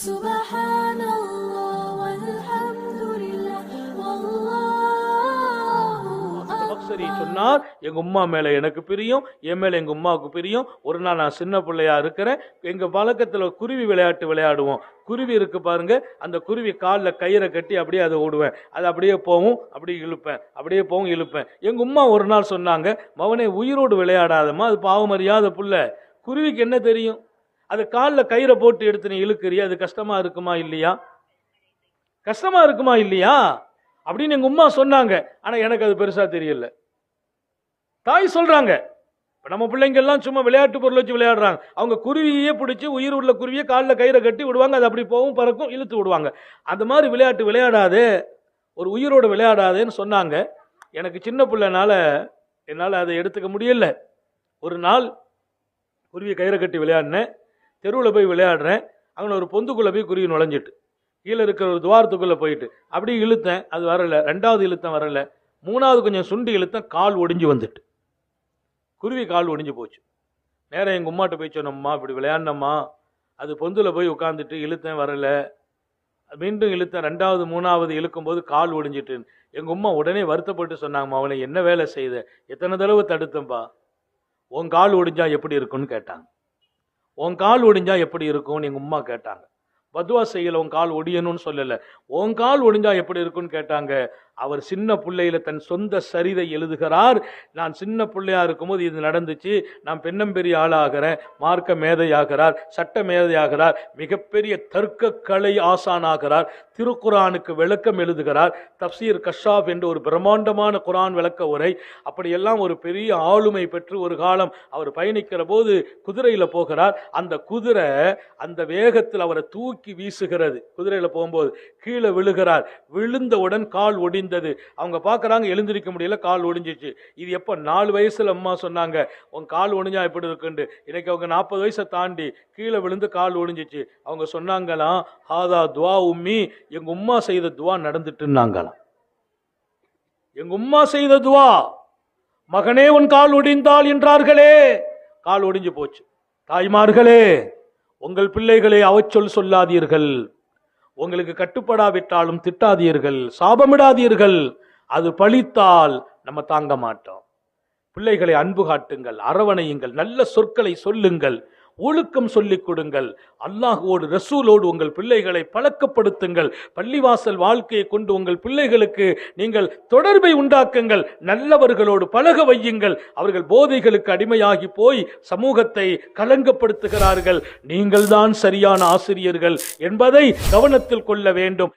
Subhanallah walhamdulillah சரி சொன்னார், எங்க உம்மா மேல எனக்கு பிரியம், என் மேல எங்க உம்மாவுக்கு பிரியம். ஒரு நாள் நான் சின்ன பிள்ளையா இருக்கிறேன், எங்க பழக்கத்துல குருவி விளையாட்டு விளையாடுவோம். குருவி இருக்கு பாருங்க, அந்த குருவி காலில் கயிறை கட்டி அப்படியே அதை ஓடுவேன், அது அப்படியே போவும், அப்படியே இழுப்பேன், அப்படியே போவும் இழுப்பேன். எங்க உம்மா ஒரு நாள் சொன்னாங்க, மவனே உயிரோடு விளையாடாதம்மா, அது பாவம் அறியாத புள்ள, குருவிக்கு என்ன தெரியும், அது காலில் கயிறை போட்டு எடுத்து நீ இழுக்கிறியா, அது கஷ்டமா இருக்குமா இல்லையா, கஷ்டமா இருக்குமா இல்லையா அப்படின்னு எங்க உம்மா சொன்னாங்க. ஆனா எனக்கு அது பெருசா தெரியல. தாய் சொல்றாங்க, நம்ம பிள்ளைங்க எல்லாம் சும்மா விளையாட்டு பொருள் வச்சு விளையாடுறாங்க, அவங்க குருவியே பிடிச்சி உயிர் உள்ள குருவியை காலில் கயிறை கட்டி விடுவாங்க, அது அப்படி போகும் பறக்கும் இழுத்து விடுவாங்க. அந்த மாதிரி விளையாட்டு விளையாடாதே, ஒரு உயிரோடு விளையாடாதேன்னு சொன்னாங்க. எனக்கு சின்ன பிள்ளைனால என்னால் அதை எடுத்துக்க முடியல. ஒரு நாள் குருவியை கயிறை கட்டி விளையாடினேன், தெருவில் போய் விளையாடுறேன், அங்கே ஒரு பொந்துக்குள்ளே போய் குருவி நுழைஞ்சிட்டு கீழே இருக்கிற ஒரு துவாரத்துக்குள்ளே போயிட்டு அப்படியே இழுத்தேன், அது வரல. ரெண்டாவது இழுத்தம் வரல, மூணாவது கொஞ்சம் சுண்டி இழுத்தேன், கால் ஒடிஞ்சு வந்துட்டு, குருவி கால் ஒடிஞ்சு போச்சு. நேரம் எங்கள் உம்மாட்ட போய் சொன்னம்மா, இப்படி விளையாடினம்மா, அது பொந்தில் போய் உட்காந்துட்டு இழுத்தேன் வரல, மீண்டும் இழுத்தேன், ரெண்டாவது மூணாவது இழுக்கும்போது கால் ஒடிஞ்சிட்டுன்னு. எங்கள் உம்மா உடனே வருத்தப்பட்டு சொன்னாங்கம்மா, அவனை என்ன வேலை செய்த, எத்தனை தடவை தடுத்தம்பா, உன் கால் ஒடிஞ்சா எப்படி இருக்குன்னு கேட்டாங்க. உன் கால் ஒடிஞ்சா எப்படி இருக்கும்னு எங்கள் உம்மா கேட்டாங்க. பதுவா செய்யல, உன் கால் ஒடியணும்னு சொல்லல, உன் கால் ஒடிஞ்சா எப்படி இருக்குன்னு கேட்டாங்க. அவர் சின்ன பிள்ளையில தன் சொந்த சரிதை எழுதுகிறார். நான் சின்ன பிள்ளையா இருக்கும்போது இது நடந்துச்சு, நான் பெண்ணம்பெரிய ஆளாகிறேன், மார்க்க மேதையாகிறார், சட்ட மேதையாகிறார், மிகப்பெரிய தர்க்க கலை ஆசானாகிறார், திருக்குரானுக்கு விளக்கம் எழுதுகிறார், தப்சீர் கஷாப் என்று ஒரு பிரம்மாண்டமான குரான் விளக்க உரை, அப்படியெல்லாம் ஒரு பெரிய ஆளுமை பெற்று ஒரு காலம் அவர் பயணிக்கிற போது குதிரையில போகிறார். அந்த குதிரை அந்த வேகத்தில் அவரை தூக்கி வீசுகிறது. குதிரையில போகும்போது கீழே விழுகிறார், விழுந்தவுடன் கால் ஒடிந்தது. அவங்க பார்க்கறாங்க, எழுந்திருக்க முடியல, கால் ஒடிஞ்சிச்சு. இது எப்ப 4 வயசுல அம்மா சொன்னாங்க, உன் கால் ஒடிஞ்சா எப்படி இருக்குன்னு. இன்னைக்கு அவங்க 40 வயசை தாண்டி கீழே விழுந்து கால் ஒடிஞ்சிச்சு. அவங்க சொன்னாங்களாம், ஹாதா துவா உம்மி, எங்க உம்மா செய்த துவா நடந்துட்டுன்னாங்களாம். எங்க உம்மா செய்த துவா, மகனே உன் கால் ஒடிந்தால் என்றார்களே, கால் ஒடிஞ்சு போச்சு. தாய்மார்களே, உங்கள் பிள்ளைகளை அவச்சொல் சொல்லாதீர்கள், உங்களுக்கு கட்டுப்படாவிட்டாலும் திட்டாதீர்கள், சாபமிடாதீர்கள், அது பழித்தால் நம்ம தாங்க மாட்டோம். பிள்ளைகளை அன்பு காட்டுங்கள், அரவணையுங்கள், நல்ல சொற்களை சொல்லுங்கள், ஒழுக்கம் சொல்லிக் கொடுங்கள், அல்லாஹ்வோடு ரசூலோடு உங்கள் பிள்ளைகளை பழக்கப்படுத்துங்கள், பள்ளிவாசல் வாழ்க்கையை கொண்டு உங்கள் பிள்ளைகளுக்கு நீங்கள் தொடர்பை உண்டாக்குங்கள், நல்லவர்களோடு பழக வையுங்கள். அவர்கள் போதைகளுக்கு அடிமையாகி போய் சமூகத்தை கலங்கப்படுத்துகிறார்கள். நீங்கள் தான் சரியான ஆசிரியர்கள் என்பதை கவனத்தில் கொள்ள வேண்டும்.